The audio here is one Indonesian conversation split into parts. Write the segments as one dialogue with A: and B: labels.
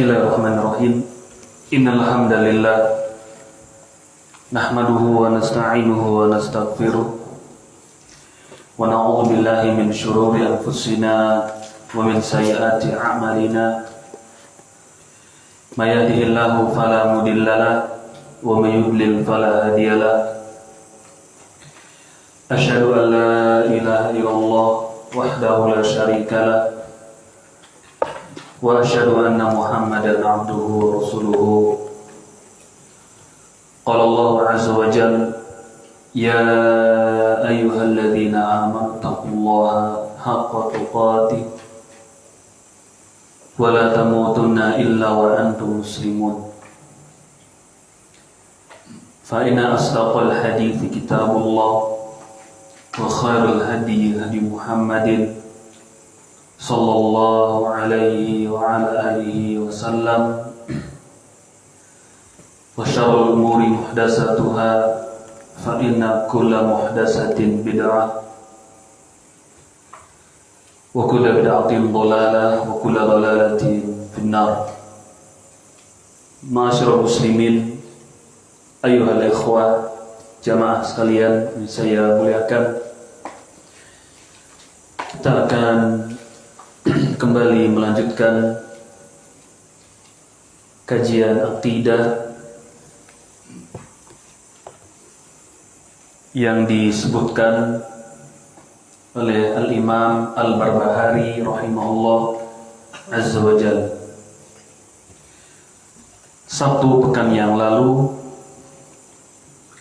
A: Bismillahirrahmanirrahim. Innal hamdalillah nahmaduhu wa nasta'inuhu wa nastaghfiruh wa na'udzu billahi min shururi anfusina wa min sayyiati a'malina. May yahdihillahu fala mudilla lahu wa may yudlil fala hadiya lahu. Asyhadu an la ilaha illallah wahdahu la syarika lahu wa asyhadu anna Muhammadan abduhu wa rasuluhu. Qala Allah azza wa jalla, ya ayyuhalladzina amanu taqullaha haqqa tuqatih wa la tamutunna illa wa antum muslimun. Fa inna asdaqal hadithi kitabullah wa khairul hadi hadi Muhammadin sallallahu alaihi wa ala alihi wa sallam, wa syarrul umuri muhdatsatuha fa inna kulla muhdatsatin bid'ah wa kulla bid'atin dhalalah wa kulla dhalalatin finnar. Ma'asyiral muslimin, ayyuhal ikhwah, jamaah sekalian yang saya muliakan, kita akan kembali melanjutkan kajian akidah yang disebutkan oleh Al-Imam Al-Barbahari rahimahullah azza wa jalla. Sabtu pekan yang lalu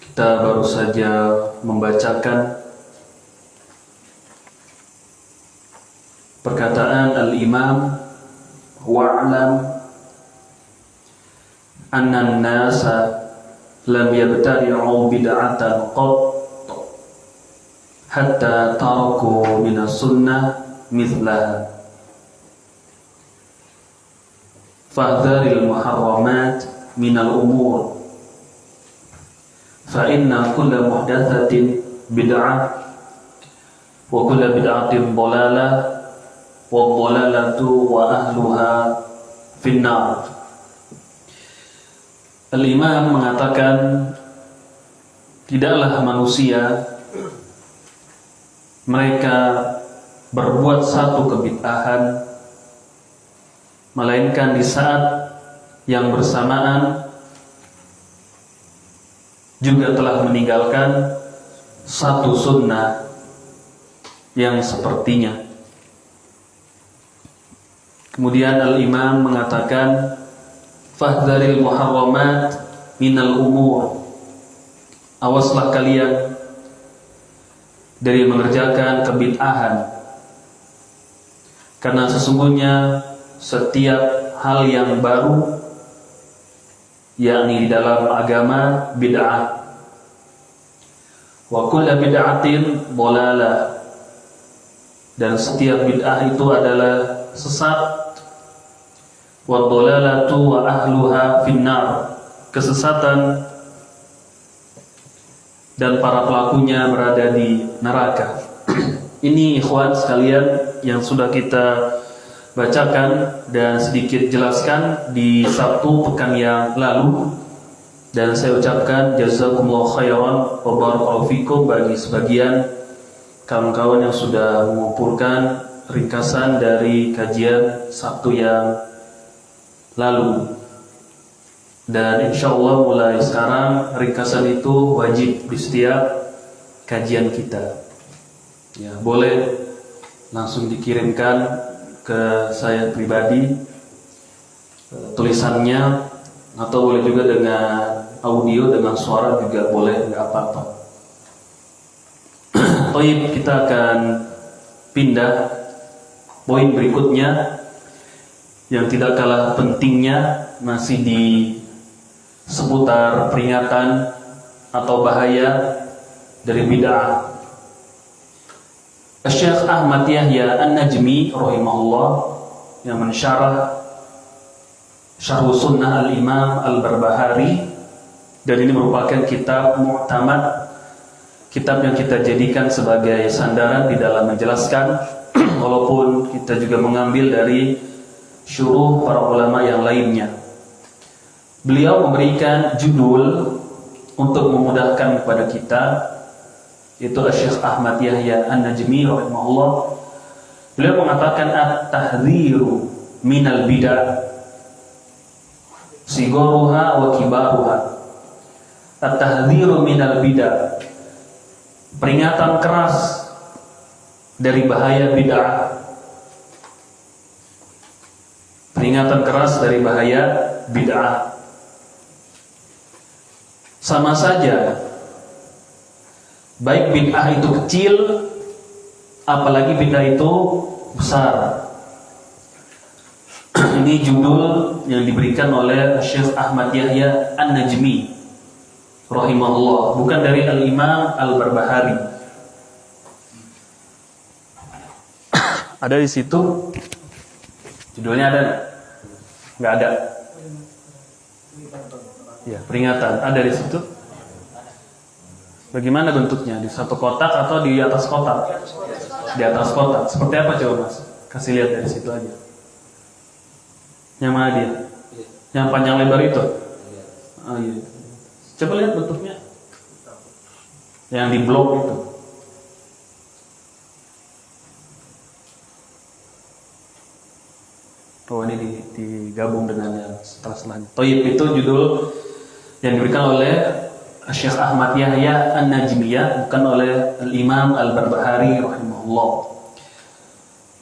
A: kita baru saja membacakan perkataan Al-Imam, wa'lam anna an-nasa lam yabtadi'u bid'atan qat hatta taraku min as-sunnah mithlaha fahdharil muharramat min al-umur fa inna kulla muhdatsatin bid'ah wa kulla bid'atin dhalalah wa dhalalatu wa ahluha finnar. Al-Imam mengatakan, tidaklah manusia mereka berbuat satu kebid'ahan melainkan di saat yang bersamaan juga telah meninggalkan satu sunnah yang sepertinya. Kemudian Al-Imam mengatakan, fahdharil muharramat minal umur, awaslah kalian dari mengerjakan kebid'ahan, karena sesungguhnya setiap hal yang baru, yakni di dalam agama, bid'ah. Wa kullu bid'atin dhalalah, dan setiap bid'ah itu adalah sesat. Wa dhalalatu wa ahluha finnar, kesesatan dan para pelakunya berada di neraka. Ini ikhwan sekalian yang sudah kita bacakan dan sedikit jelaskan di Sabtu pekan yang lalu, dan saya ucapkan jazakumullahu khairan wa barakallahu fikum bagi sebagian kawan-kawan yang sudah mengumpulkan ringkasan dari kajian Sabtu yang lalu. Dan insyaallah mulai sekarang ringkasan itu wajib di setiap kajian kita. Ya, boleh langsung dikirimkan ke saya pribadi tulisannya, atau boleh juga dengan audio, dengan suara juga boleh, nggak apa-apa. Baik, kita akan pindah poin berikutnya yang tidak kalah pentingnya, masih di seputar peringatan atau bahaya dari bid'ah. Syekh Ahmad Yahya An-Najmi rahimahullah yang mensyarah Syarh Sunnah Al-Imam Al-Barbahari, dan ini merupakan kitab mu'tamad, kitab yang kita jadikan sebagai sandaran di dalam menjelaskan, walaupun kita juga mengambil dari syuruh para ulama yang lainnya. Beliau memberikan judul untuk memudahkan kepada kita, yaitu Syekh Ahmad Yahya An-Najmi rahimahullah. Beliau mengatakan at-tahdhiru minal bid'ah sigoruha wa kibaruha. At-tahdhiru minal bid'ah, peringatan keras dari bahaya bid'ah. Peringatan keras dari bahaya bid'ah. Sama saja, baik bid'ah itu kecil, apalagi bid'ah itu besar. Ini judul yang diberikan oleh Syekh Ahmad Yahya An-Najmi rahimahullah, bukan dari Al-Imam Al-Barbahari. Ada di situ judulnya, ada nggak ada? Ya, peringatan ada di situ. Bagaimana bentuknya? Di satu kotak atau di atas kotak? Di atas kotak. Seperti apa coba Mas? Kasih lihat dari situ aja. Yang mana dia? Yang panjang lebar itu? Oh iya. Coba lihat bentuknya. Yang di blok itu. Oh, ini digabung dengan yang setelah-setelahnya. Toyib itu judul yang diberikan oleh Syekh Ahmad Yahya An-Najmiyah, bukan oleh Al-Imam Al-Barbahari rahimahullah.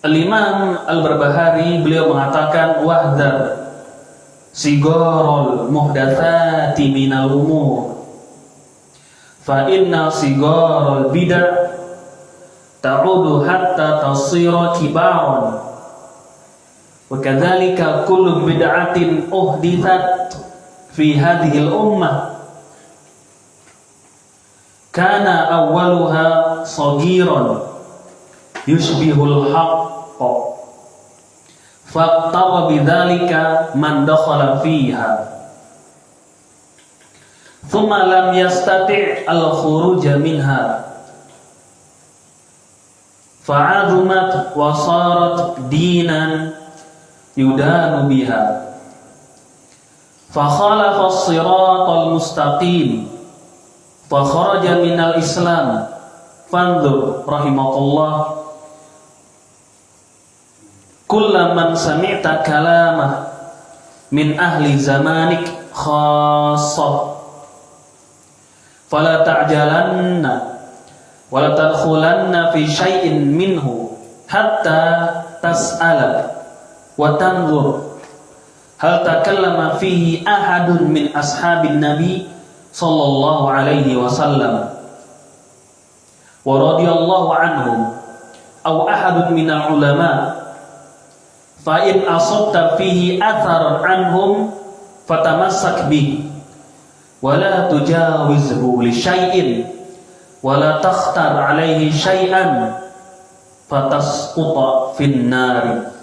A: Al-Imam Al-Barbahari beliau mengatakan wahdar sigorul muhdatsati minal umur fa inna sigorul bid'ah ta'udu hatta tasira kibaran. Wakadzalika kullu bid'atin uhditsat fi hadhil ummah kana awwaluha saghiran yushbihul haqq fattaba bidzalika man dakhala fiha thumma lam yastati' al-khuruj minha fa'azumat wa sarat dinan yudanu biha fa khalafa as-siratal mustaqim fa kharaja minal islam. Fanzur rahimakallah kullaman sami'ta kalamah min ahli zamanik khassah fala ta'jalanna wala tadkhulanna fi syai'in minhu hatta tas'ala wa tanzur hal takallama fihi ahadun min ashabin nabi sallallahu alaihi wasallam wa radiyallahu anhum aw ahadun minal ulama fa in asabta fihi atharan anhum fatamassak bihi wa la tujawizhu li syai'in wa la takhtar alaihi syai'an fatasquta fin nari.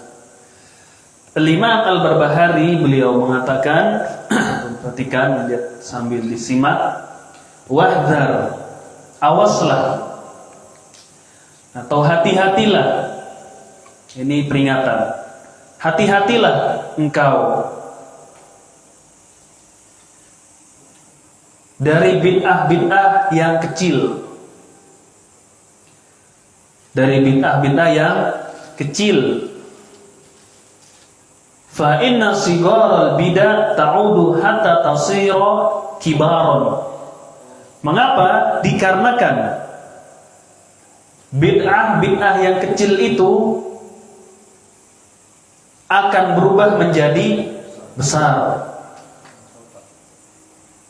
A: Al-Imam Al-Barbahari beliau mengatakan, perhatikan lihat sambil disimak, wahdar, awaslah atau hati-hatilah. Ini peringatan. Hati-hatilah engkau dari bid'ah-bid'ah yang kecil. Dari bid'ah-bid'ah yang kecil. Fa inna sigaral bid'ah ta'udu hatta tasira kibaron. Mengapa? Dikarenakan bid'ah yang kecil itu akan berubah menjadi besar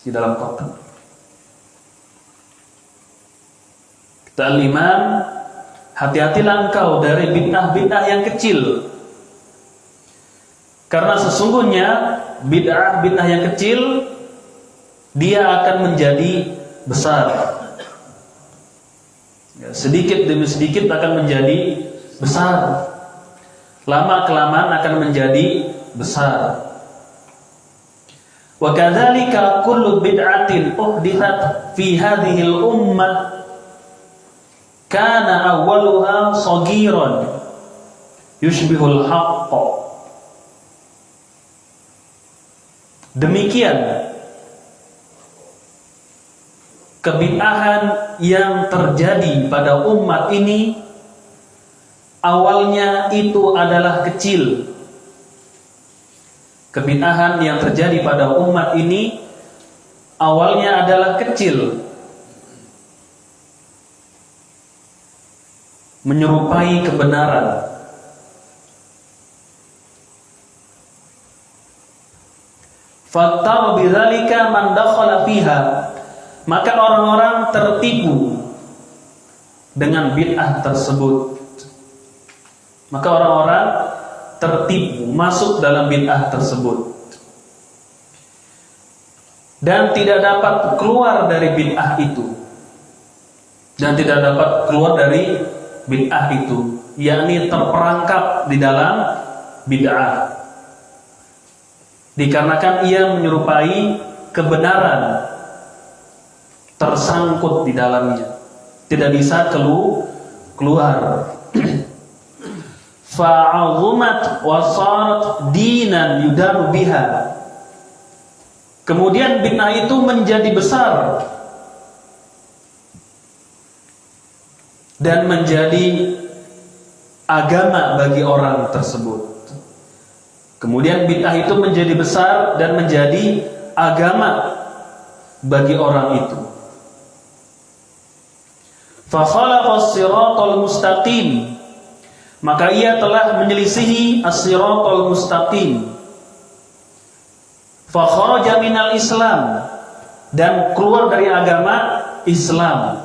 A: di dalam kotak. Kata Al-Imam, hati-hatilah engkau dari bid'ah yang kecil. Karena sesungguhnya bid'ah yang kecil dia akan menjadi besar. Ya, sedikit demi sedikit akan menjadi besar. Lama kelamaan akan menjadi besar. Wa kadzalika kullu bid'atin uhditsat fi hadhil ummah kana awwaluha saghiran yushbihul haqq Demikian kebid'ahan yang terjadi pada umat ini awalnya itu adalah kecil. Kebid'ahan yang terjadi pada umat ini awalnya adalah kecil, menyerupai kebenaran. Fattar bidzalika man dakhala fiha, maka orang-orang tertipu dengan bid'ah tersebut. Maka orang-orang tertipu masuk dalam bid'ah tersebut dan tidak dapat keluar dari bid'ah itu. Dan tidak dapat keluar dari bid'ah itu, yakni terperangkap di dalam bid'ah. Dikarenakan ia menyerupai kebenaran, tersangkut di dalamnya, tidak bisa keluar. Fa'azumat wa sarat dinan yudaru biha. Kemudian bid'ah itu menjadi besar dan menjadi agama bagi orang tersebut. Kemudian bid'ah itu menjadi besar dan menjadi agama bagi orang itu. Fa khalafa as-siratal mustaqim, maka ia telah menyelisihi as-siratal mustaqim. Fa kharaja minal Islam, dan keluar dari agama Islam.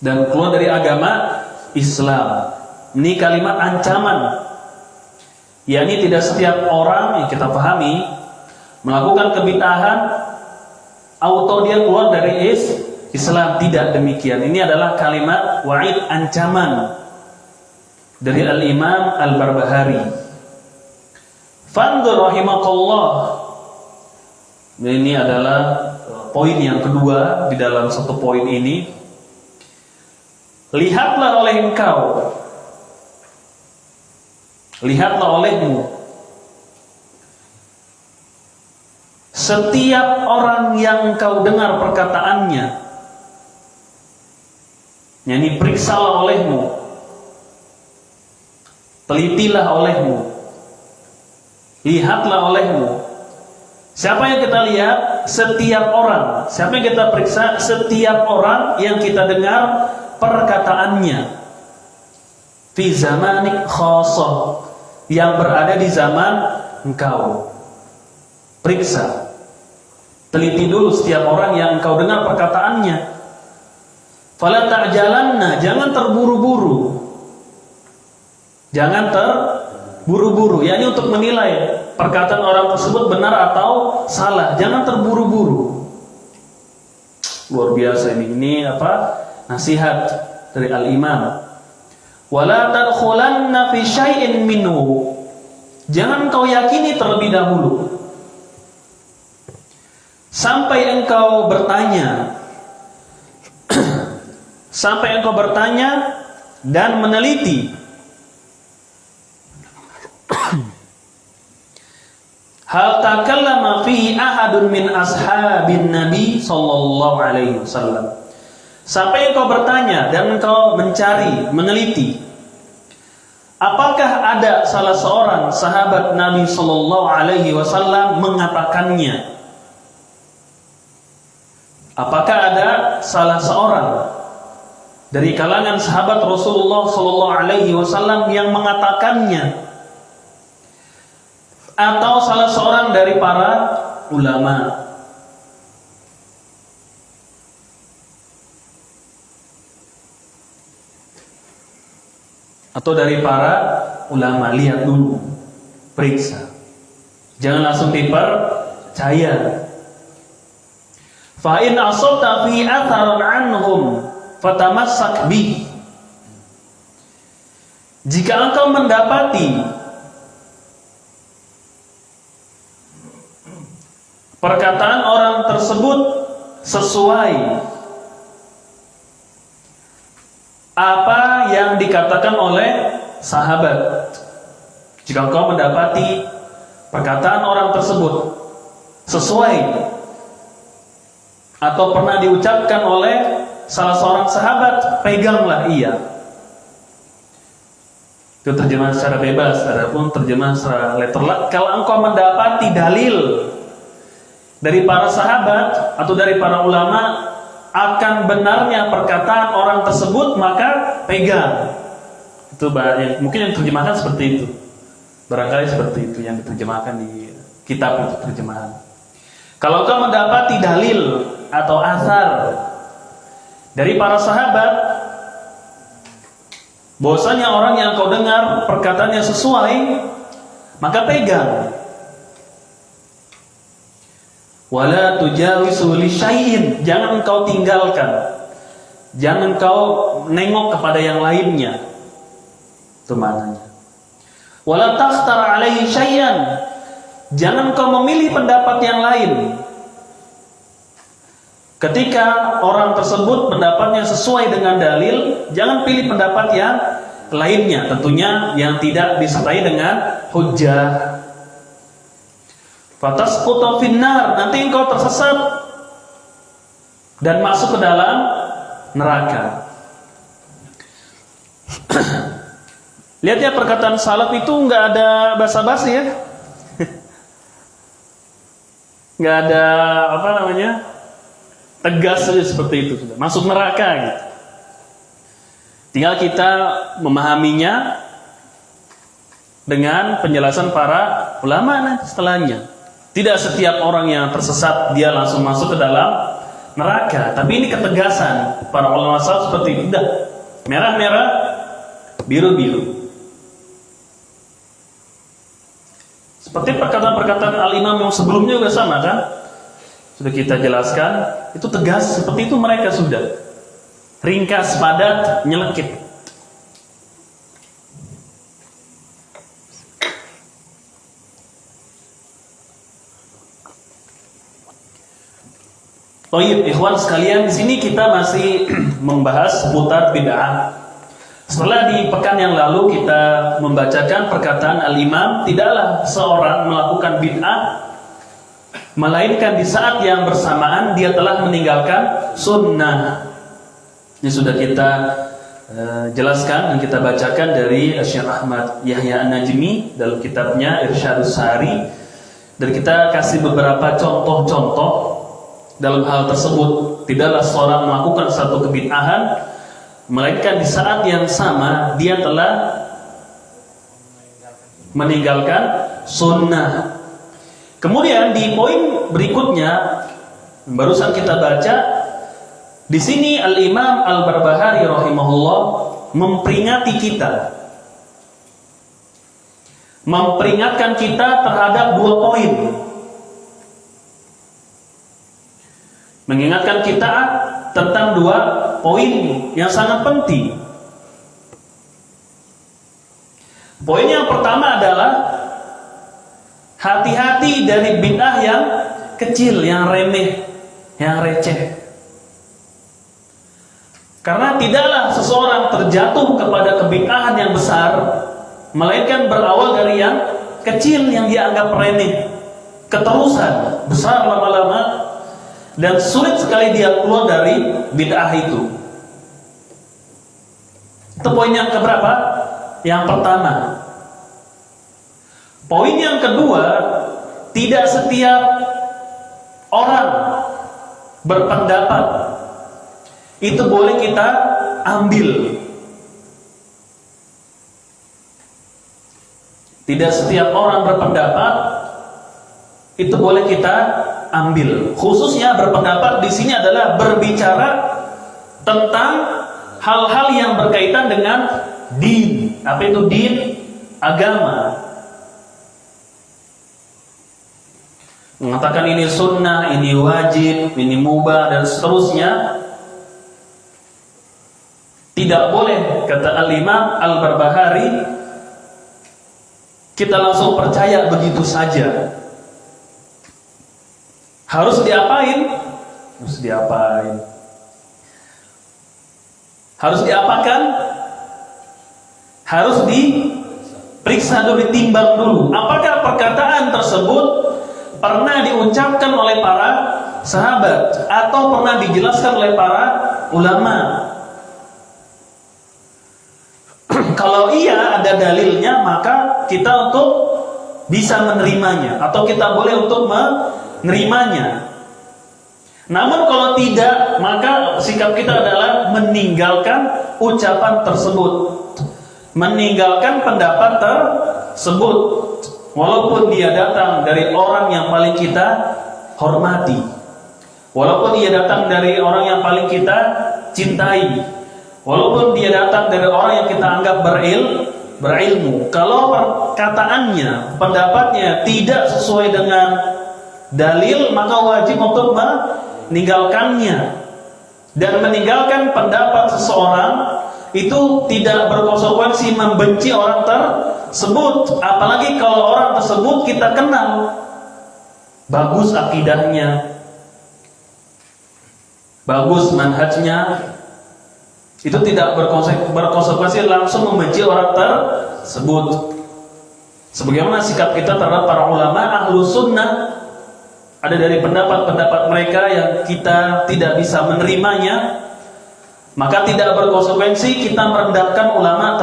A: Dan keluar dari agama Islam. Ini kalimat ancaman. yakni tidak setiap orang yang kita pahami melakukan kebid'ahan auto dia keluar dari Islam, tidak demikian. Ini adalah kalimat wa'id, ancaman dari Al-Imam Al-Barbahari. Fanzur rahimakallah. Ini adalah poin yang kedua di dalam satu poin ini. Lihatlah oleh engkau, lihatlah olehmu, setiap orang yang kau dengar perkataannya, yakni periksalah olehmu, telitilah olehmu, lihatlah olehmu. Siapa yang kita lihat? Setiap orang. Siapa yang kita periksa? Setiap orang yang kita dengar perkataannya. Fi zamanik khassah, yang berada di zaman engkau. Periksa, teliti dulu setiap orang yang engkau dengar perkataannya. Fala ta'jalanna, jangan terburu-buru. Jangan terburu-buru, yakni untuk menilai perkataan orang tersebut benar atau salah. Jangan terburu-buru. Luar biasa ini apa? Nasihat dari Al-Imam. Wala tadkhulanna fi syai'in minhu, jangan kau yakini terlebih dahulu sampai engkau bertanya sampai engkau bertanya dan meneliti. Hal takallama fihi ahadun min ashabin Nabi sallallahu alaihi wasallam, sampai engkau bertanya dan engkau mencari, meneliti, apakah ada salah seorang sahabat Nabi sallallahu alaihi wasallam mengatakannya? Apakah ada salah seorang dari kalangan sahabat Rasulullah sallallahu alaihi wasallam yang mengatakannya? Atau salah seorang dari para ulama? Atau dari para ulama, lihat dulu, periksa. Jangan langsung dipercaya. Fa in asabta fi atharan anhum fatamassak bi. Jika engkau mendapati perkataan orang tersebut sesuai apa yang dikatakan oleh sahabat, jika engkau mendapati perkataan orang tersebut sesuai atau pernah diucapkan oleh salah seorang sahabat, peganglah ia. Itu terjemahan secara bebas. Adapun terjemahan secara letterlock, kalau engkau mendapati dalil dari para sahabat atau dari para ulama akan benarnya perkataan orang tersebut, maka pegang. Itu mungkin yang terjemahkan seperti itu. Barangkali seperti itu yang diterjemahkan di kitab itu terjemahan. Kalau kau mendapati dalil atau asar dari para sahabat bahwasanya orang yang kau dengar perkataannya sesuai, maka pegang. Wala tujawisu li syai'in, jangan kau tinggalkan, jangan kau nengok kepada yang lainnya. Itu maknanya. Wala takhtar alaihi syai'an, jangan kau memilih pendapat yang lain. Ketika orang tersebut pendapatnya sesuai dengan dalil, jangan pilih pendapat yang lainnya, tentunya yang tidak disertai dengan hujjah. Fatasqutu finnar, nanti engkau tersesat dan masuk ke dalam neraka. Lihat ya, perkataan salaf itu nggak ada basa-basi ya, nggak ada tegas saja seperti itu, sudah masuk neraka gitu. Tinggal kita memahaminya dengan penjelasan para ulama nanti setelahnya. Tidak setiap orang yang tersesat dia langsung masuk ke dalam neraka, tapi ini ketegasan para ulama salaf seperti itu. Udah merah-merah, biru-biru. Seperti perkataan-perkataan al-imam yang sebelumnya juga sama kan? Sudah kita jelaskan, itu tegas seperti itu mereka sudah. Ringkas, padat, nyelekit. Baik, ikhwan sekalian, di sini kita masih membahas seputar bid'ah. Setelah di pekan yang lalu kita membacakan perkataan al-imam, tidaklah seorang melakukan bid'ah melainkan di saat yang bersamaan dia telah meninggalkan sunnah. Ini sudah kita jelaskan dan kita bacakan dari Syekh Ahmad Yahya An-Najmi dalam kitabnya Irsyadus Sari, dan kita kasih beberapa contoh-contoh dalam hal tersebut. Tidaklah seorang melakukan satu kebid'ahan melainkan di saat yang sama dia telah meninggalkan sunnah. Kemudian di poin berikutnya barusan kita baca, di sini Al-Imam Al-Barbahari rahimahullah memperingatkan kita terhadap dua poin. Mengingatkan kita tentang dua poin yang sangat penting. Poin yang pertama adalah hati-hati dari bid'ah yang kecil, yang remeh, yang receh. Karena tidaklah seseorang terjatuh kepada kebid'ahan yang besar melainkan berawal dari yang kecil yang dianggap remeh, keterusan besar lama-lama, dan sulit sekali dia keluar dari bid'ah itu. Itu poin yang keberapa? Yang pertama. Poin yang kedua, tidak setiap orang berpendapat itu boleh kita ambil. Tidak setiap orang berpendapat itu boleh kita ambil. Khususnya berpendapat di sini adalah berbicara tentang hal-hal yang berkaitan dengan din. Apa itu din? Agama. Mengatakan ini sunnah, ini wajib, ini mubah, dan seterusnya. Tidak boleh, kata Al-Imam Al-Barbahari, kita langsung percaya begitu saja. Harus diapain? Harus diapain? Harus diapakan? Harus periksa dulu, ditimbang dulu. Apakah perkataan tersebut pernah diucapkan oleh para sahabat atau pernah dijelaskan oleh para ulama? Kalau iya ada dalilnya, maka kita untuk bisa menerimanya atau kita boleh untuk menerimanya. Namun kalau tidak, maka sikap kita adalah meninggalkan ucapan tersebut, meninggalkan pendapat tersebut, walaupun dia datang dari orang yang paling kita hormati, walaupun dia datang dari orang yang paling kita cintai, walaupun dia datang dari orang yang kita anggap berilmu. Kalau perkataannya, pendapatnya tidak sesuai dengan dalil, maka wajib untuk meninggalkannya. Dan meninggalkan pendapat seseorang itu tidak berkonsekuensi membenci orang tersebut, apalagi kalau orang tersebut kita kenal, bagus akidahnya, bagus manhajnya, itu tidak berkonsekuensi langsung membenci orang tersebut. Sebagaimana sikap kita terhadap para ulama ahlu sunnah, ada dari pendapat-pendapat mereka yang kita tidak bisa menerimanya, maka tidak berkonsekuensi kita merendahkan ulama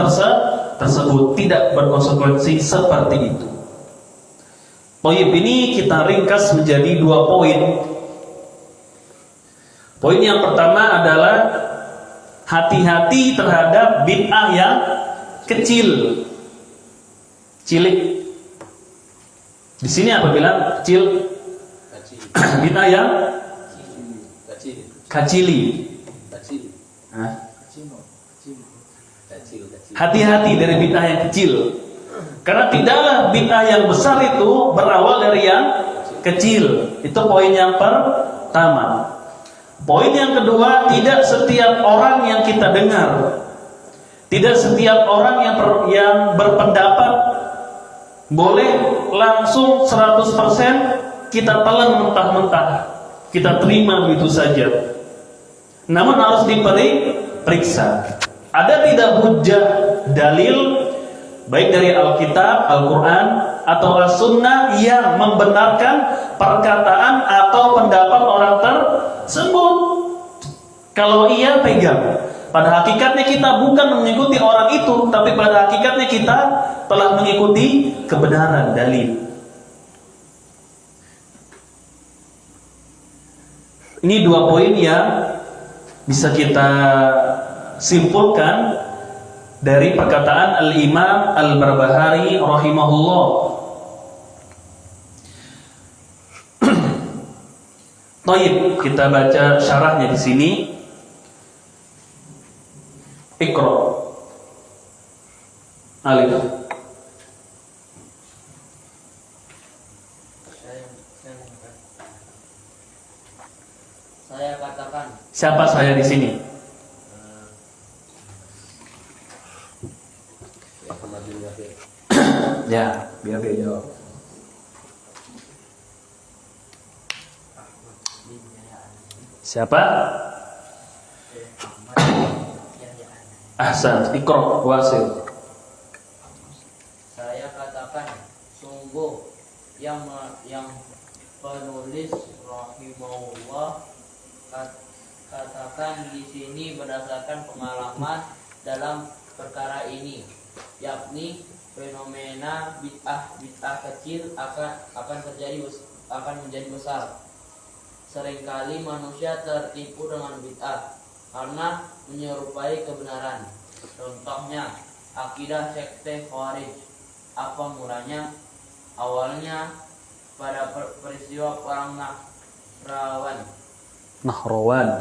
A: tersebut. Tidak berkonsekuensi seperti itu. Poin ini kita ringkas menjadi 2 poin. Poin yang pertama adalah hati-hati terhadap bid'ah yang kecil, cilik. Di sini apa bilang kecil? Bid'ah yang kacili. Hati-hati dari bid'ah yang kecil, karena tidaklah bid'ah yang besar itu berawal dari yang kecil. Itu poin yang pertama. Poin yang kedua, tidak setiap orang yang kita dengar, tidak setiap orang yang berpendapat boleh langsung 100% kita telan mentah-mentah, kita terima begitu saja. Namun harus diperiksa. Ada tidak hujjah dalil baik dari Alkitab, Al-Quran atau As-Sunnah yang membenarkan perkataan atau pendapat orang tersebut? Kalau iya, pegang. Pada hakikatnya kita bukan mengikuti orang itu, tapi pada hakikatnya kita telah mengikuti kebenaran dalil. Ini 2 poin yang bisa kita simpulkan dari perkataan Al-Imam Al-Barbahari rahimahullah. Baik, kita baca syarahnya di sini. Iqra. Alif.
B: Saya katakan.
A: Siapa saya di sini? Ya, biar dia jawab. Siapa? Ahsan, Iqra wasil.
B: Saya katakan, sungguh yang penulis rahimahullah katakan di sini berdasarkan pengalaman dalam perkara ini, yakni fenomena bid'ah kecil akan menjadi besar. Seringkali manusia tertipu dengan bid'ah karena menyerupai kebenaran. Contohnya akidah sekte Khawarij. Apa mulanya? Awalnya pada peristiwa perang Nahrawan,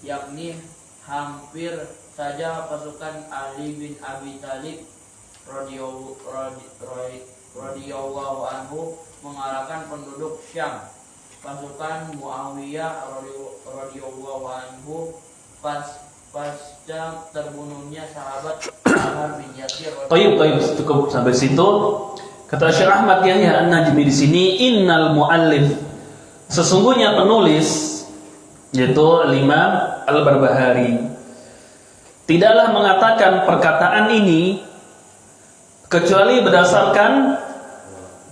B: yakni hampir saja pasukan Ali bin Abi Thalib radhiyallahu anhu mengalahkan penduduk Syam. Pasukan Muawiyah radhiyallahu anhu pasca terbunuhnya sahabat Ammar bin Yasir.
A: Tayyib, cukup sampai situ. Kata Syekh Ahmad Yahya An-Najmi di sini, innal muallif, sesungguhnya penulis, yaitu Imam Al-Barbahari, tidaklah mengatakan perkataan ini kecuali berdasarkan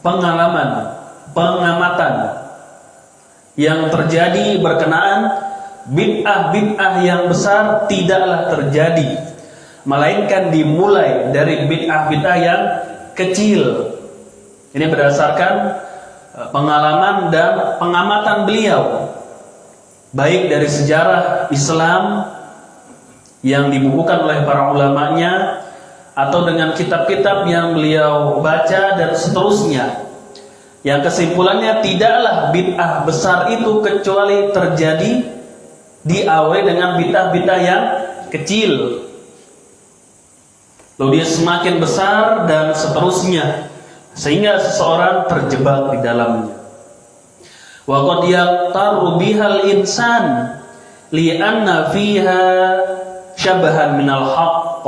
A: pengalaman, pengamatan yang terjadi berkenaan bid'ah-bid'ah yang besar tidaklah terjadi, melainkan dimulai dari bid'ah-bid'ah yang kecil. Ini berdasarkan pengalaman dan pengamatan beliau, baik dari sejarah Islam yang dibukukan oleh para ulamanya, atau dengan kitab-kitab yang beliau baca dan seterusnya. Yang kesimpulannya, tidaklah bid'ah besar itu kecuali terjadi diawali dengan bid'ah-bid'ah yang kecil, lalu dia semakin besar dan seterusnya, sehingga seseorang terjebak di dalamnya. Wa qad yaqtaru bihal insan li'anna fiha syabahan minal haqq.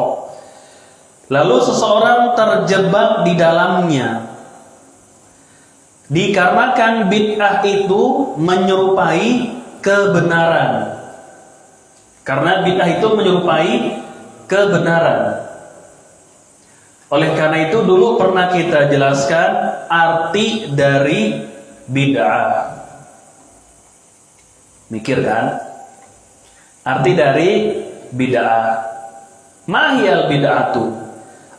A: Lalu seseorang terjebak di dalamnya dikarenakan bid'ah itu menyerupai kebenaran. Karena bid'ah itu menyerupai kebenaran. Oleh karena itu dulu pernah kita jelaskan arti dari bid'ah. Mikir kan? Arti dari bid'ah. Mahiyal bid'atu.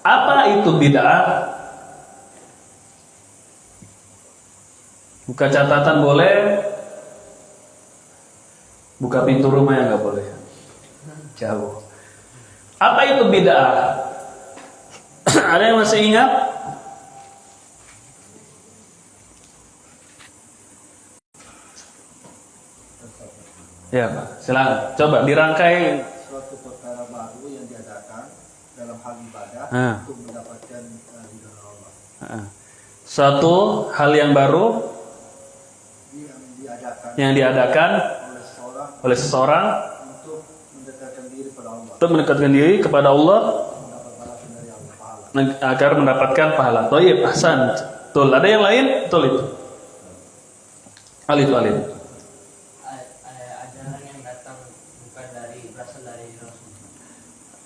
A: Apa itu bid'ah? Buka catatan boleh. Buka pintu rumah yang nggak boleh. Jauh. Apa itu bid'ah? Ada yang masih ingat? Ya Pak, silakan. Coba dirangkai.
C: Suatu perkara baru yang diadakan dalam hal ibadah untuk mendapatkan ridha Allah.
A: Suatu hal yang baru yang diadakan oleh seseorang
C: untuk mendekatkan diri kepada Allah.
A: Untuk mendekatkan diri kepada Allah agar mendapatkan pahala. Thayyib, ahsan. Betul. Ada yang lain? Betul itu. Alif.
B: Ajaran yang datang bukan berasal dari Rasul.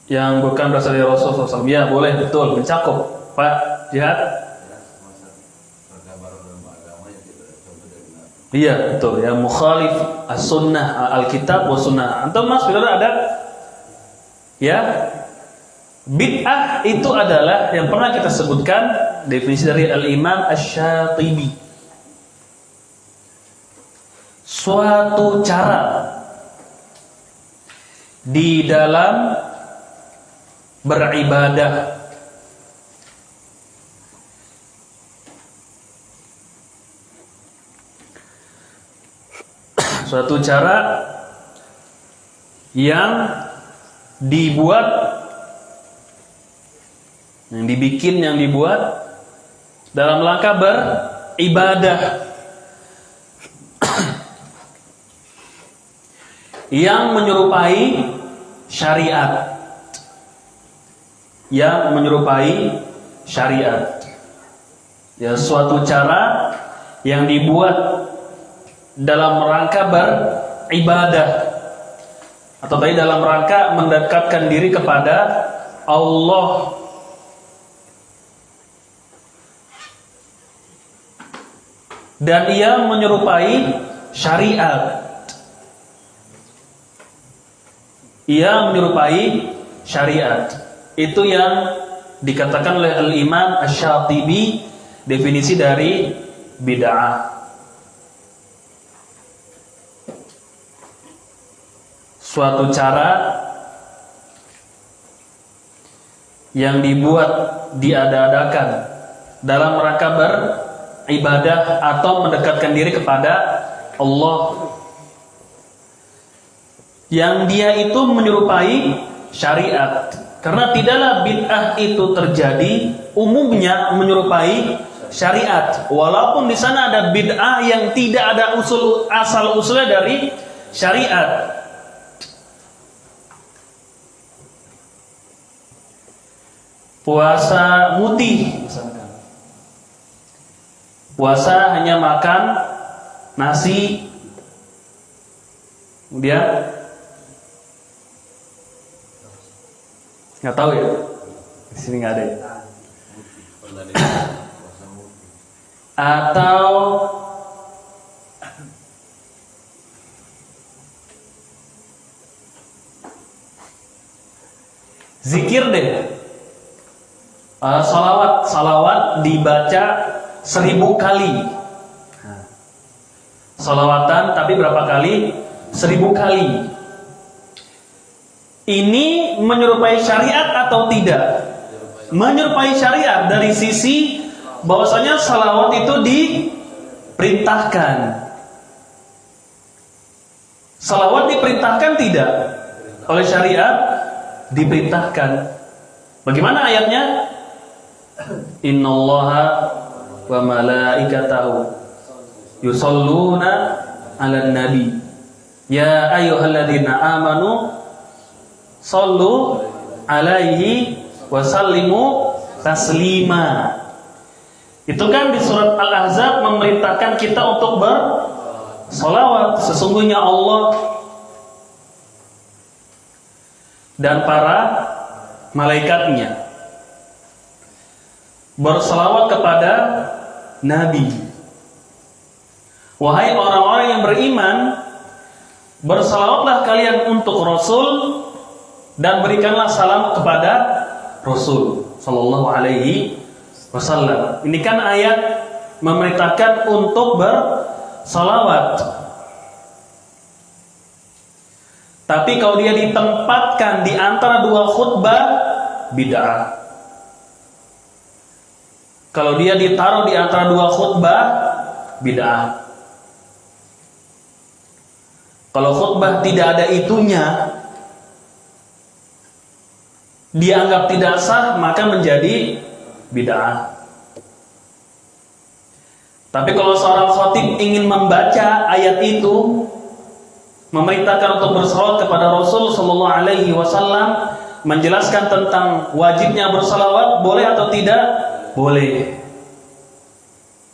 A: Yang bukan berasal dari Rasul SAW. Ya, boleh, betul, mencakup. Pak Jihad? Iya, betul. Yang mukhalif as-sunnah, al-kitab wa sunnah. Antum Mas, saudara ada? Ya. Bid'ah itu adalah yang pernah kita sebutkan definisi dari Al-Imam Asy-Syatibi. Suatu cara di dalam beribadah suatu cara yang dibuat dalam rangka beribadah yang menyerupai syariat. Ya, suatu cara yang dibuat dalam rangka beribadah, atau tadi dalam rangka mendekatkan diri kepada Allah. Dan ia menyerupai syariat. Itu yang dikatakan oleh Al-Imam Asy-Syatibi definisi dari bid'ah. Suatu cara yang diada-adakan dalam rangka beribadah atau mendekatkan diri kepada Allah, yang dia itu menyerupai syariat. Karena tidaklah bid'ah itu terjadi umumnya menyerupai syariat, walaupun di sana ada bid'ah yang tidak ada asal usulnya dari syariat. Puasa mutih misalkan. Puasa hanya makan nasi, kemudian nggak tahu ya, di sini nggak ada ya. Atau zikir deh. Salawat dibaca 1000 kali. Salawatan tapi berapa kali? 1000 kali. Ini menyerupai syariat atau tidak? Menyerupai syariat dari sisi bahwasanya salawat itu diperintahkan. Salawat diperintahkan tidak? Oleh syariat diperintahkan. Bagaimana ayatnya? Innallaha wa malaikatahu yusholluna 'alan nabi ya ayyuhalladzina amanu shollu 'alaihi wa sallimu taslima. Itu kan di surat Al-Ahzab memerintahkan kita untuk bersolawat. Sesungguhnya Allah dan para malaikatnya bersolawat kepada Nabi. Wahai orang-orang yang beriman, bersolawatlah kalian untuk Rasul dan berikanlah salam kepada Rasul Sallallahu Alaihi Wasallam. Ini kan ayat memerintahkan untuk bersolawat. Tapi kalau dia ditempatkan di antara dua khutbah, bid'ah. Kalau dia ditaruh di antara dua khutbah, bid'ah. Kalau khutbah tidak ada itunya, dianggap tidak sah, maka menjadi bid'ah. Tapi kalau seorang khatib ingin membaca ayat itu, memerintahkan untuk bersalawat kepada Rasul Sallallahu Alaihi Wasallam, menjelaskan tentang wajibnya bersalawat, boleh atau tidak? Boleh.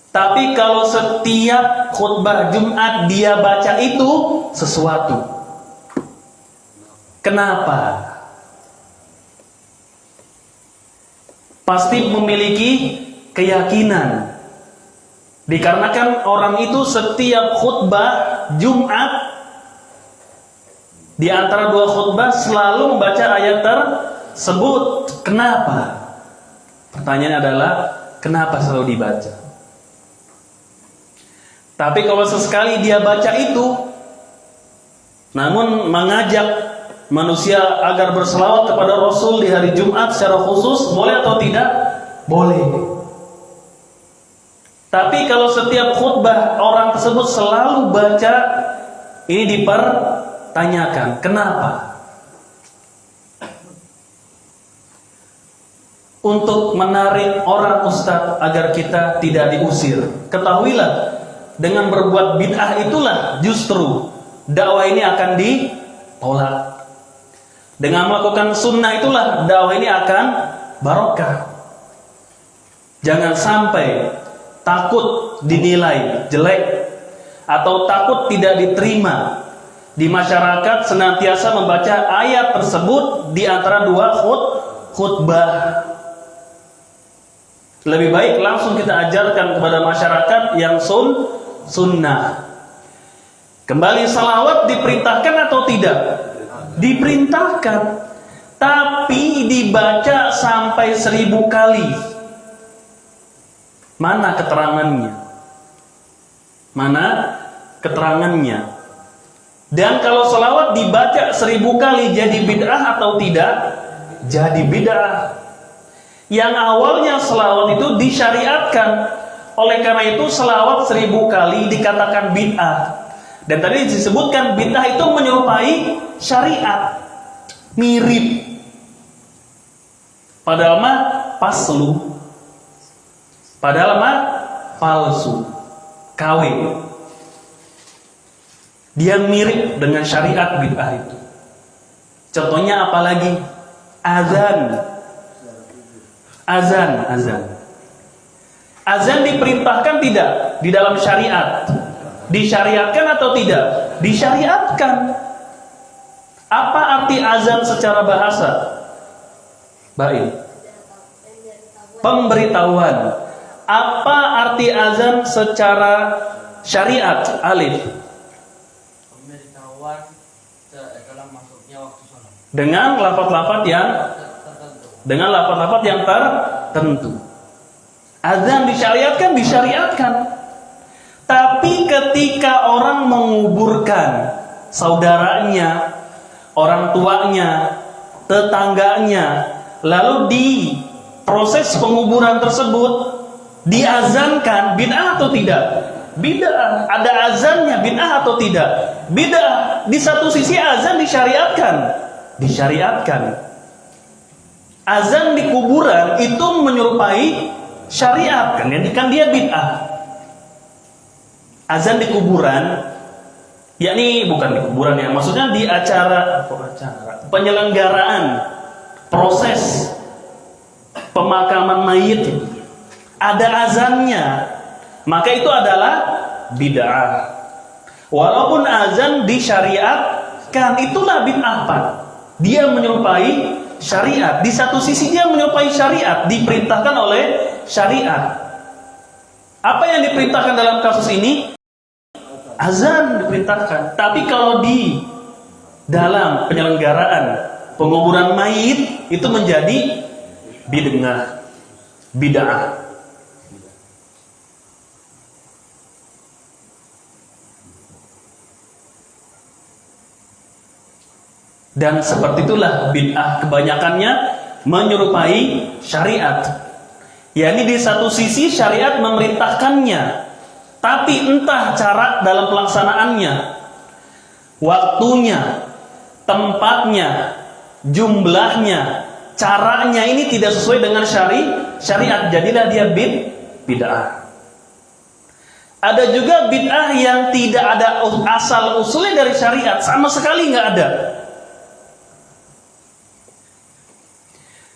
A: Tapi kalau setiap khutbah Jumat dia baca itu sesuatu, kenapa? Pasti memiliki keyakinan. Dikarenakan orang itu setiap khutbah Jumat di antara dua khutbah selalu membaca ayat tersebut. Kenapa? Pertanyaan adalah kenapa selalu dibaca? Tapi kalau sesekali dia baca itu, namun mengajak manusia agar berselawat kepada Rasul di hari Jumat secara khusus, boleh atau tidak? Boleh. Tapi kalau setiap khutbah orang tersebut selalu baca, ini dipertanyakan, kenapa? Untuk menarik orang ustadz agar kita tidak diusir. Ketahuilah, dengan berbuat bid'ah itulah justru dakwah ini akan ditolak. Dengan melakukan sunnah itulah dakwah ini akan barokah. Jangan sampai takut dinilai jelek atau takut tidak diterima di masyarakat senantiasa membaca ayat tersebut di antara dua khutbah. Lebih baik langsung kita ajarkan kepada masyarakat yang sunnah. Kembali, salawat diperintahkan atau tidak? Diperintahkan, tapi dibaca sampai 1000 kali. Mana keterangannya? Mana keterangannya? Dan kalau salawat dibaca 1000 kali jadi bid'ah atau tidak? Jadi bid'ah. Yang awalnya selawat itu disyariatkan. Oleh karena itu selawat 1000 kali dikatakan bid'ah. Dan tadi disebutkan bid'ah itu menyerupai syariat, mirip. Padahal mah paslu. Padahal mah palsu, KW. Dia mirip dengan syariat bid'ah itu. Contohnya apalagi? Azan diperintahkan tidak di dalam syariat? Disyariatkan atau tidak? Disyariatkan. Apa arti azan secara bahasa? Baik. pemberitahuan. Apa arti azan secara syariat? Alif.
B: Pemberitahuan dalam masuknya waktu sholat.
A: Dengan lafaz-lafaz yang tertentu. Azan disyariatkan. Tapi ketika orang menguburkan saudaranya, orang tuanya, tetangganya, lalu di proses penguburan tersebut diazankan, bid'ah atau tidak? Bid'ah. Ada azannya, bid'ah atau tidak? Bid'ah. Di satu sisi azan disyariatkan. Azan di kuburan itu menyerupai syariat, kan dia bid'ah. Azan di kuburan, yakni bukan di kuburan ya, maksudnya di acara penyelenggaraan proses pemakaman mayit, ada azannya, maka itu adalah bid'ah. Walaupun azan disyariatkan, itulah bid'ah, Pak. Dia menyerupai syariat. Di satu sisi dia menyerupai syariat, diperintahkan oleh syariat. Apa yang diperintahkan dalam kasus ini? Azan diperintahkan. Tapi kalau di dalam penyelenggaraan penguburan mayit itu menjadi bid'ah. Dan seperti itulah bid'ah kebanyakannya menyerupai syariat. yakni di satu sisi syariat memerintahkannya, tapi entah cara dalam pelaksanaannya, waktunya, tempatnya, jumlahnya, caranya ini tidak sesuai dengan syariat, jadilah dia bid'ah. Ada juga bid'ah yang tidak ada asal usulnya dari syariat, sama sekali nggak ada.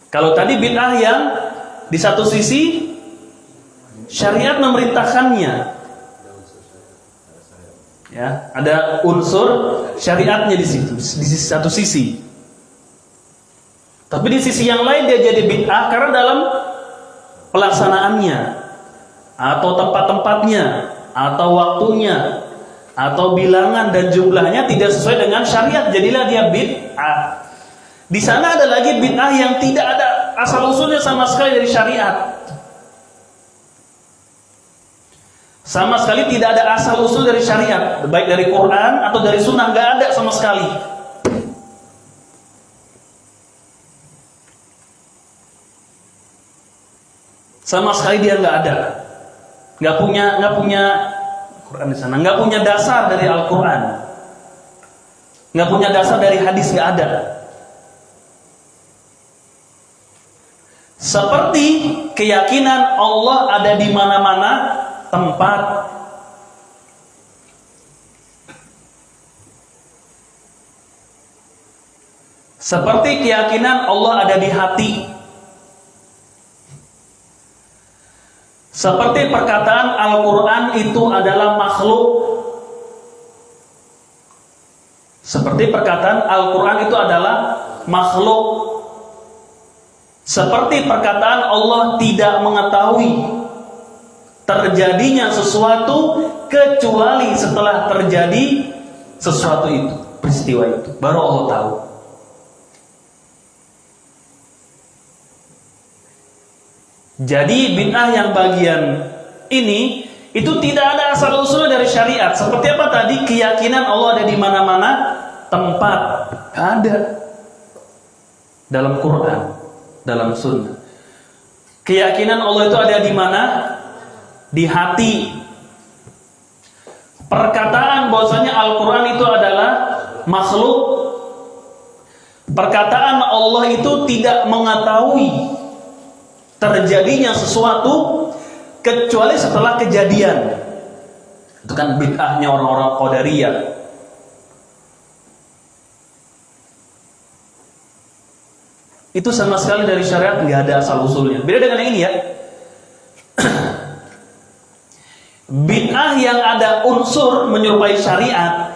A: Kalau tadi bid'ah yang di satu sisi syariat memerintahkannya, ya, ada unsur syariatnya di situ, di satu sisi. Tapi di sisi yang lain dia jadi bid'ah karena dalam pelaksanaannya, atau tempat-tempatnya, atau waktunya, atau bilangan dan jumlahnya tidak sesuai dengan syariat, jadilah dia bid'ah. Di sana ada lagi bid'ah yang tidak ada asal usulnya sama sekali dari syariat. Sama sekali tidak ada asal usul dari syariat, baik dari Quran atau dari sunnah, nggak ada sama sekali. Sama sekali dia nggak ada, nggak punya Quran di sana, nggak punya dasar dari Al-Quran, nggak punya dasar dari hadis, nggak ada. Seperti keyakinan Allah ada di mana-mana tempat. Seperti keyakinan Allah ada di hati. Seperti perkataan Al-Quran itu adalah makhluk. Seperti perkataan Al-Quran itu adalah makhluk. Seperti perkataan Allah tidak mengetahui terjadinya sesuatu kecuali setelah terjadi sesuatu itu, peristiwa itu, baru Allah tahu. Jadi bid'ah yang bagian ini itu tidak ada asal usulnya dari syariat. Seperti apa tadi? Keyakinan Allah ada di mana-mana tempat, ada dalam Quran, dalam sunnah. Keyakinan Allah itu ada di mana? Di hati. Perkataan bahwasanya Al-Quran itu adalah makhluk. Perkataan Allah itu tidak mengetahui terjadinya sesuatu kecuali setelah kejadian. Itu kan bid'ahnya orang-orang Qadariyah. Itu sama sekali dari syariat nggak ada asal usulnya. Beda dengan yang ini ya. Bid'ah yang ada unsur menyerupai syariat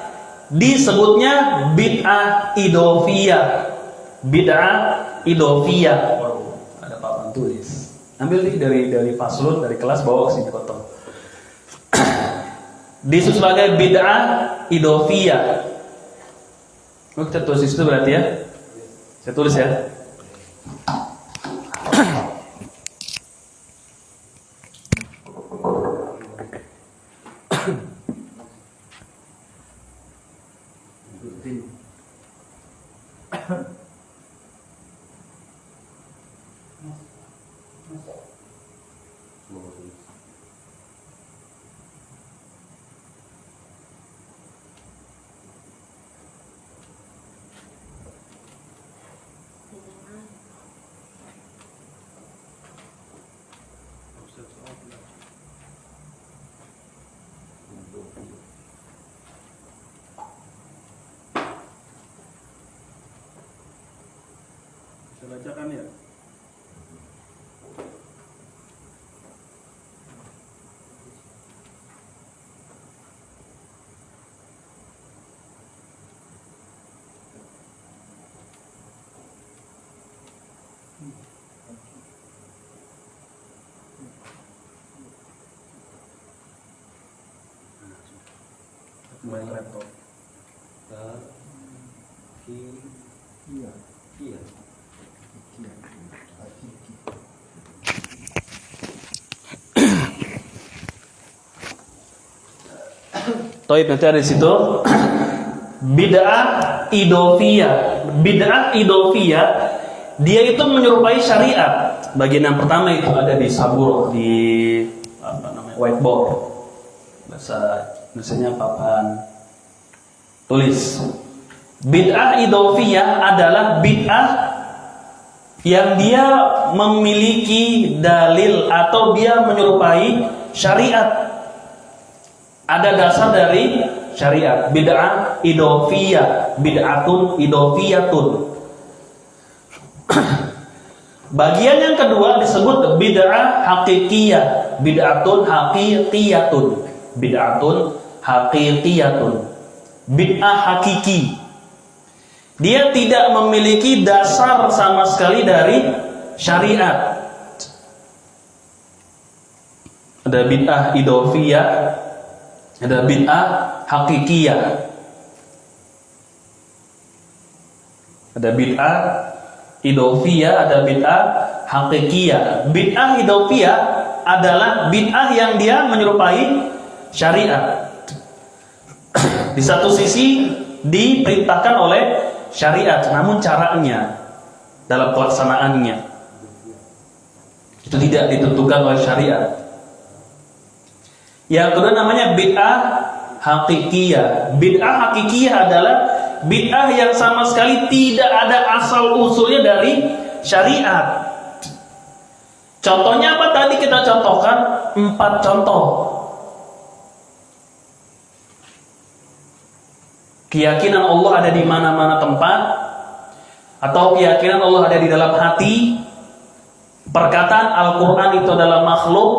A: disebutnya bid'ah idhofiyah. Bid'ah idhofiyah. Ada papan tulis. Ambil nih dari paslon, dari kelas, bawa ke sini potong. Disebut sebagai bid'ah idofiyah. Kita tulis itu berarti ya. Saya tulis ya. Saya bacakan ya. Main laptop.
C: Iya.
B: Iya.
A: Toib nanti ada di situ. Bid'ah idofiyah. Bid'ah idofiyah, dia itu menyerupai syariat. Bagian yang pertama itu ada di sabur, di whiteboard. Bahasa Indonesia papan tulis. Bid'ah idofiyah adalah bid'ah yang dia memiliki dalil atau dia menyerupai syariat. Ada dasar dari syariat. Bid'ah idofiyah, bid'atun idofiyatun. Bagian yang kedua disebut bid'ah hakikiyah, bid'atun hakikiyatun, bid'atun hakikiyatun. Bid'ah hakiki, dia tidak memiliki dasar sama sekali dari syariat. Ada bid'ah idofiyah, ada bid'ah hakikiyah. Ada bid'ah idofiyah, ada bid'ah hakikiyah. Bid'ah idofiyah adalah bid'ah yang dia menyerupai syariat. Di satu sisi diperintahkan oleh syariat, namun caranya dalam pelaksanaannya itu tidak ditentukan oleh syariat. Yang kedua namanya bid'ah hakikiyah. Bid'ah hakikiyah adalah bid'ah yang sama sekali tidak ada asal usulnya dari syariat. Contohnya apa tadi kita contohkan 4 contoh. Keyakinan Allah ada di mana-mana tempat, atau keyakinan Allah ada di dalam hati, perkataan Al-Quran itu adalah makhluk,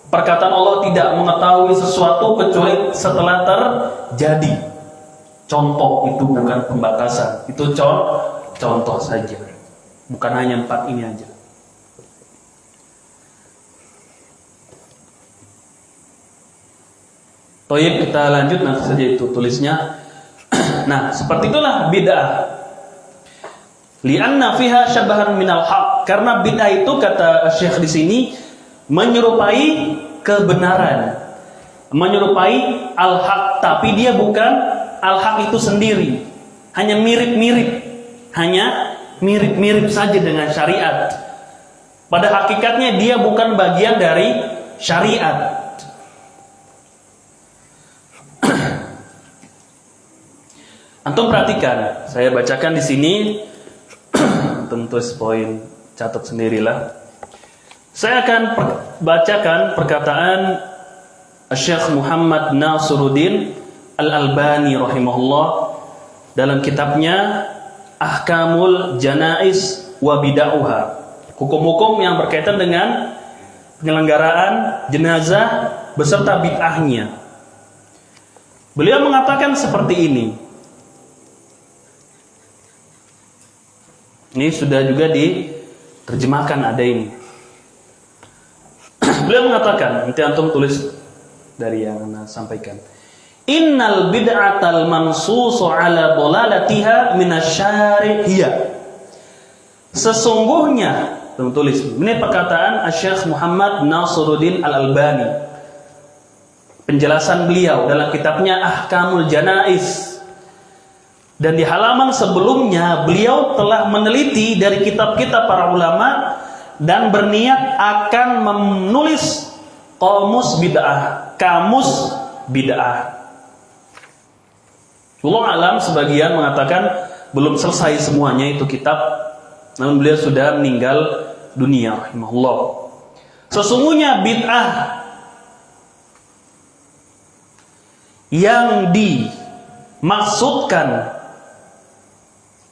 A: perkataan Allah tidak mengetahui sesuatu kecuali setelah terjadi. Contoh itu bukan pembatasan, itu contoh saja, bukan hanya 4 ini aja. Toyib, kita lanjut nanti saja itu tulisnya. Nah, seperti itulah bid'ah. Li'anna fiha syabahan minal haq. Karena bid'ah itu kata Syekh di sini menyerupai kebenaran, menyerupai al-haq, tapi dia bukan al-haq itu sendiri. Hanya mirip-mirip, hanya mirip-mirip saja dengan syariat. Pada hakikatnya dia bukan bagian dari syariat. Antum perhatikan, saya bacakan di sini. Antum tulis poin, catat sendirilah. Saya akan bacakan perkataan Syekh Muhammad Nasiruddin Al-Albani rahimahullah dalam kitabnya Ahkamul Janais wa Bid'aha. Hukum-hukum yang berkaitan dengan penyelenggaraan jenazah beserta bid'ahnya. Beliau mengatakan seperti ini. Ini sudah juga diterjemahkan, ada ini. Beliau mengatakan, nanti antum tulis dari yang Anda sampaikan. Innal bid'atal mansusu ala dhalalatiha minasyari'iyah. Sesungguhnya, tulis. Ini perkataan Syekh Muhammad Nasiruddin Al-Albani. Penjelasan beliau dalam kitabnya Ahkamul Janaiz. Dan di halaman sebelumnya beliau telah meneliti dari kitab-kitab para ulama dan berniat akan menulis kamus bid'ah. Wallahu alam, sebagian mengatakan belum selesai semuanya itu kitab, namun beliau sudah meninggal dunia rahimahullah. Sesungguhnya bid'ah yang dimaksudkan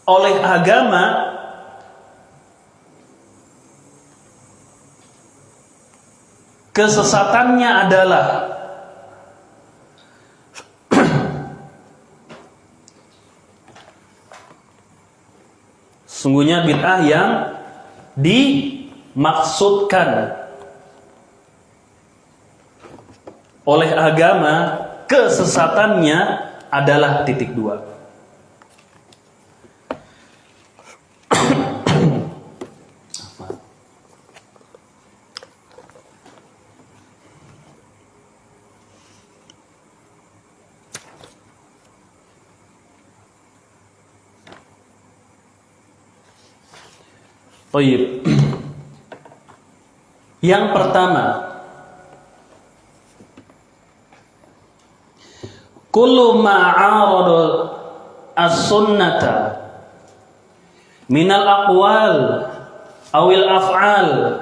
A: oleh agama kesesatannya adalah sungguhnya bid'ah yang dimaksudkan oleh agama kesesatannya adalah titik dua. Baik. Yang pertama, kullu ma'arada as-sunnata minal aqwal awil af'al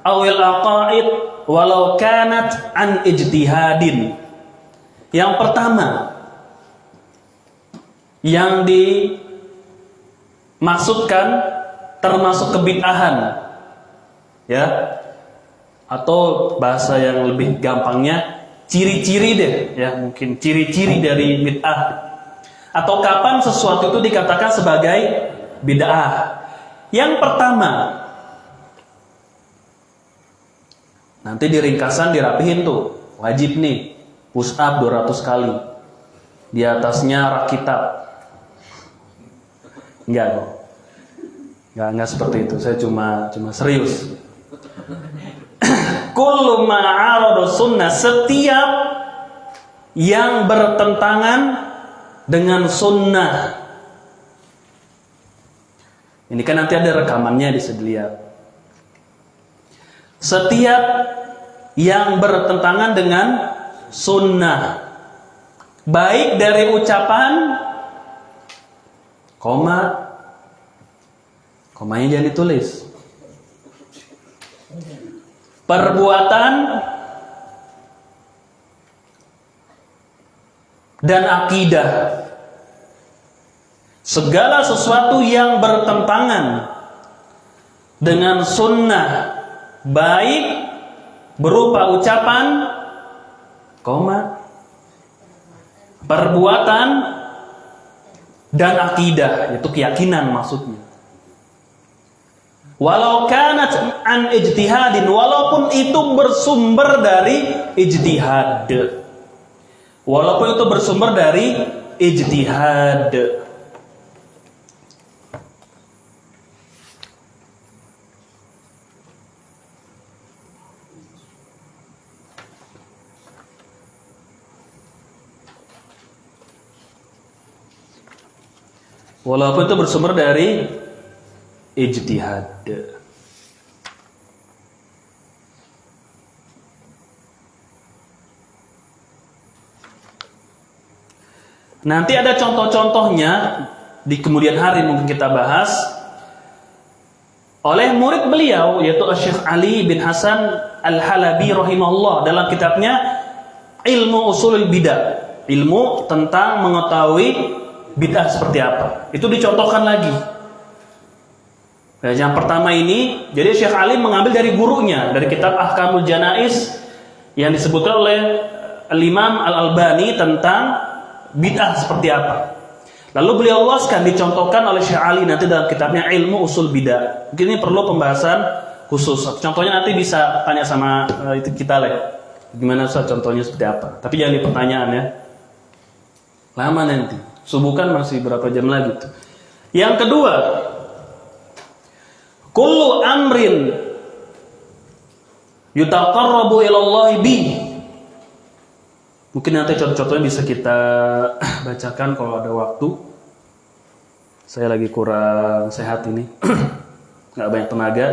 A: awil aqaid walau kanat an ijtihadin. Yang pertama yang dimaksudkan termasuk kebid'ahan, ya, atau bahasa yang lebih gampangnya ciri-ciri deh, ya, mungkin ciri-ciri dari bid'ah, atau kapan sesuatu itu dikatakan sebagai bid'ah. Yang pertama, nanti di ringkasan dirapihin tuh, wajib nih push up 200 kali, di atasnya rak kitab. Enggak dong. Enggak seperti itu. Saya cuma serius. Kullu ma'arada sunnah, setiap yang bertentangan dengan sunnah. Ini kan nanti ada rekamannya, bisa dilihat. Setiap yang bertentangan dengan sunnah, baik dari ucapan, komanya jangan ditulis, perbuatan, dan akidah. Segala sesuatu yang bertentangan dengan sunnah, baik berupa ucapan, perbuatan, dan akidah, yaitu keyakinan maksudnya. Walau kanat an ijtihadin, walaupun itu bersumber dari ijtihad. Walaupun itu bersumber dari ijtihad. Walaupun itu bersumber dari ijtihad. Nanti ada contoh-contohnya di kemudian hari, mungkin kita bahas oleh murid beliau, yaitu Syekh Ali bin Hasan Al-Halabi rahimahullah dalam kitabnya Ilmu Usulul Bidah, ilmu tentang mengetahui bid'ah seperti apa. Itu dicontohkan lagi. Nah, yang pertama ini, jadi Syekh Ali mengambil dari gurunya, dari kitab Ahkamul Janaiz yang disebutkan oleh Al-Imam Al-Albani tentang bid'ah seperti apa. Lalu beliau luaskan, dicontohkan oleh Syekh Ali nanti dalam kitabnya Ilmu Usul Bidah. Mungkin ini perlu pembahasan khusus. Contohnya nanti bisa tanya sama itu kita lah ya. Gimana Ustaz contohnya seperti apa. Tapi jangan di pertanyaan ya. Lama nanti. Subuh kan masih berapa jam lagi tuh. Yang kedua, kullu amrin yutaqarrabu ilallahi bi. Mungkin nanti contoh-contohnya bisa kita bacakan kalau ada waktu. Saya lagi kurang sehat ini. Enggak banyak tenaga.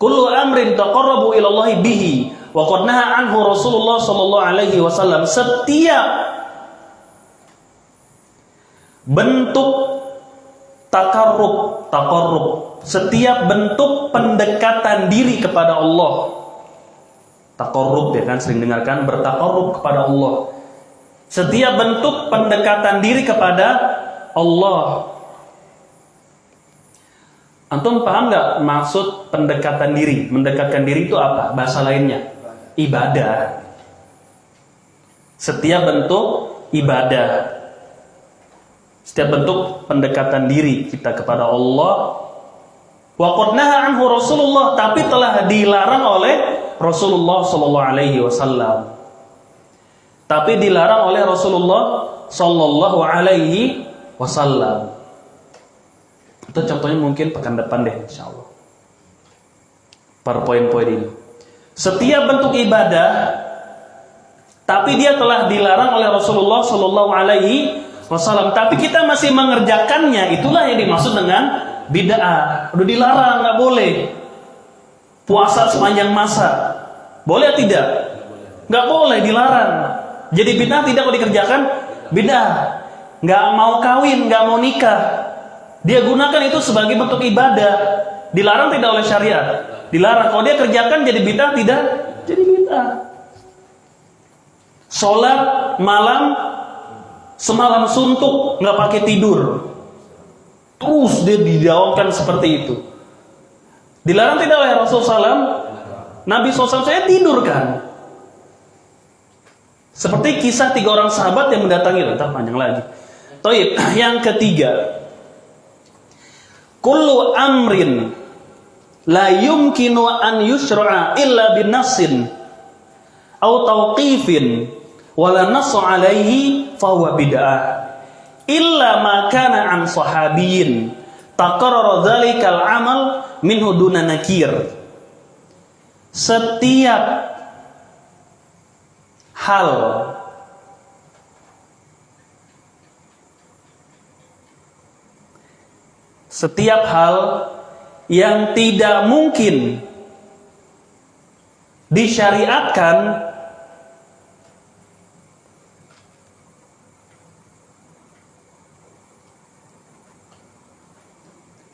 A: Kullu amrin taqarrabu ilallahi bihi wa qad naha anhu Rasulullah sallallahu alaihi wasallam. Setiap bentuk taqarrub, setiap bentuk pendekatan diri kepada Allah. Taqarrub ya kan, sering dengarkan bertaqarrub kepada Allah. Setiap bentuk pendekatan diri kepada Allah. Antum paham nggak maksud pendekatan diri? Mendekatkan diri itu apa? Bahasa lainnya ibadah. Setiap bentuk ibadah, setiap bentuk pendekatan diri kita kepada Allah. Wa qad naha anhu Rasulullah, tapi telah dilarang oleh Rasulullah sallallahu alaihi wasallam. Tapi dilarang oleh Rasulullah sallallahu alaihi wasallam. Itu contohnya mungkin pekan depan deh insyaallah. Per poin-poin ini. Setiap bentuk ibadah tapi dia telah dilarang oleh Rasulullah sallallahu alaihi wasallam, tapi kita masih mengerjakannya, itulah yang dimaksud dengan bid'ah. Udah dilarang, nggak boleh. Puasa sepanjang masa, boleh atau tidak? Nggak boleh, dilarang. Jadi bid'ah tidak mau dikerjakan, bid'ah. Nggak mau kawin, nggak mau nikah, dia gunakan itu sebagai bentuk ibadah. Dilarang tidak oleh syariat? Dilarang. Kalau dia kerjakan jadi bid'ah, tidak jadi bid'ah. Sholat malam semalam suntuk, nggak pakai tidur, terus dia dijawabkan seperti itu. Dilarang tidak oleh Rasulullah SAW? Nabi SAW saya tidur kan. Seperti kisah 3 orang sahabat yang mendatangi, entah panjang lagi. Taib. Yang ketiga, kullu amrin la yumkinu an yushra'a illa bin nassin au tauqifin wala nassu alaihi fahuwa bid'ah illa ma kana an sahabiyyin taqarrara dzalikal amal minhu duna nakir. Setiap hal yang tidak mungkin disyariatkan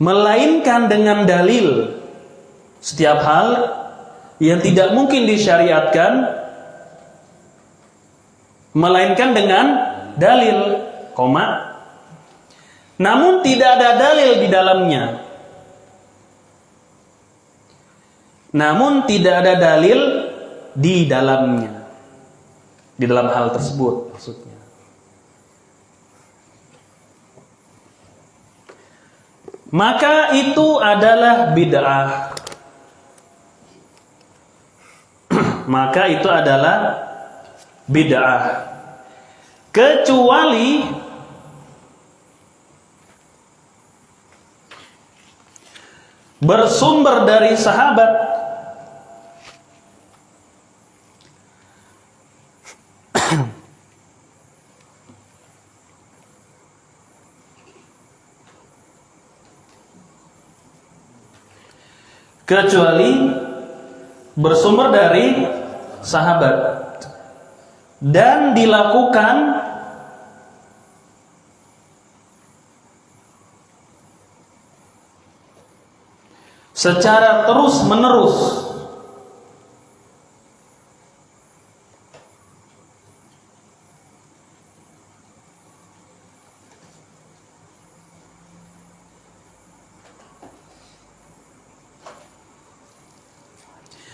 A: melainkan dengan dalil. Setiap hal yang tidak mungkin disyariatkan melainkan dengan dalil, namun tidak ada dalil di dalamnya. Namun tidak ada dalil di dalamnya, di dalam hal tersebut maksudnya. Maka itu adalah bid'ah. Maka itu adalah bid'ah. Kecuali bersumber dari sahabat dan dilakukan secara terus-menerus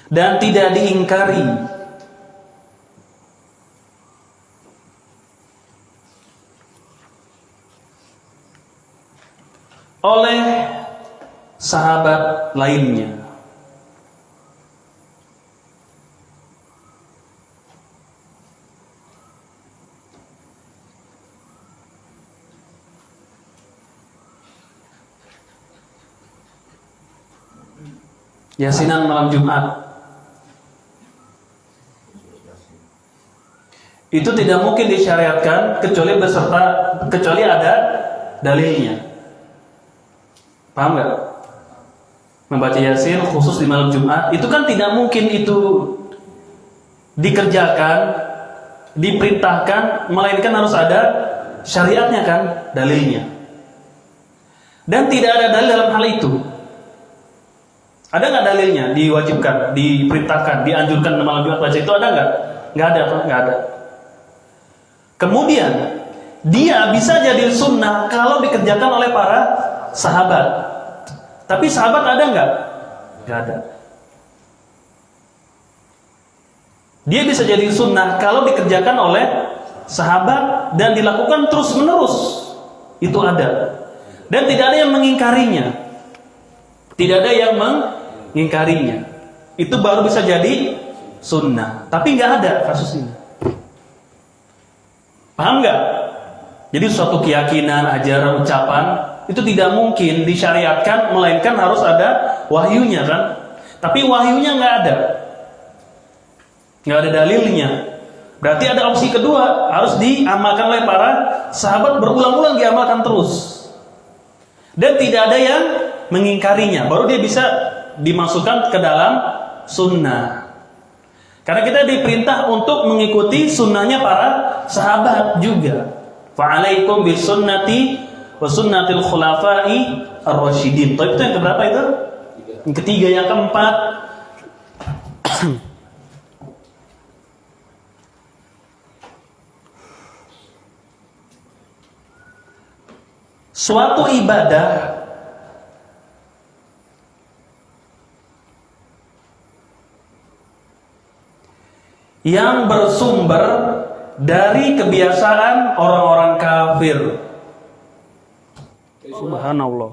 A: dan tidak diingkari oleh sahabat lainnya. Yasinan malam Jumat. Itu tidak mungkin disyariatkan kecuali ada dalilnya. Paham nggak? Membaca Yasin khusus di malam Jumat itu kan tidak mungkin itu dikerjakan, diperintahkan, melainkan harus ada syariatnya kan, dalilnya. Dan tidak ada dalil dalam hal itu. Ada nggak dalilnya? Diwajibkan, diperintahkan, dianjurkan malam Jumat baca itu ada nggak? Nggak ada, nggak ada. Kemudian dia bisa jadi sunnah kalau dikerjakan oleh para sahabat. Tapi sahabat ada nggak? Nggak ada. Dia bisa jadi sunnah kalau dikerjakan oleh sahabat dan dilakukan terus menerus. Itu ada. Dan tidak ada yang mengingkarinya. Tidak ada yang mengingkarinya. Itu baru bisa jadi sunnah. Tapi nggak ada kasus ini. Paham nggak? Jadi suatu keyakinan, ajaran, ucapan itu tidak mungkin disyariatkan, melainkan harus ada wahyunya kan? Tapi wahyunya nggak ada, nggak ada dalilnya. Berarti ada opsi kedua, harus diamalkan oleh para sahabat, berulang-ulang diamalkan terus. Dan tidak ada yang mengingkarinya, baru dia bisa dimasukkan ke dalam sunnah. Karena kita diperintah untuk mengikuti sunnahnya para sahabat juga. Fa'alaikum bisunnati wa sunnatil khulafa'i ar-rasyidin. Itu yang keberapa itu? Yang ketiga, yang keempat. Suatu ibadah yang bersumber dari kebiasaan orang-orang kafir. Subhanallah.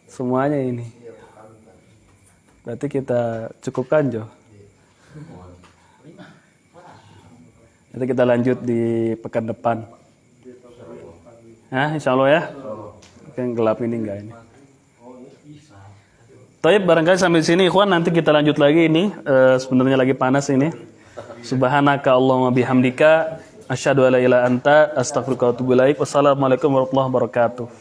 A: Semuanya ini. Berarti kita cukupkan, Jo. Nanti kita lanjut di pekan depan. Insya Allah ya. Yang gelap ini enggak ini. Taib, barangkali sampai sini ikhwan, nanti kita lanjut lagi ini. Sebenarnya lagi panas ini. Subhanaka Allahumma bihamdika asyhadu alla ilaha illa anta astaghfiruka wa atubu ilaik. Wassalamualaikum warahmatullahi wabarakatuh.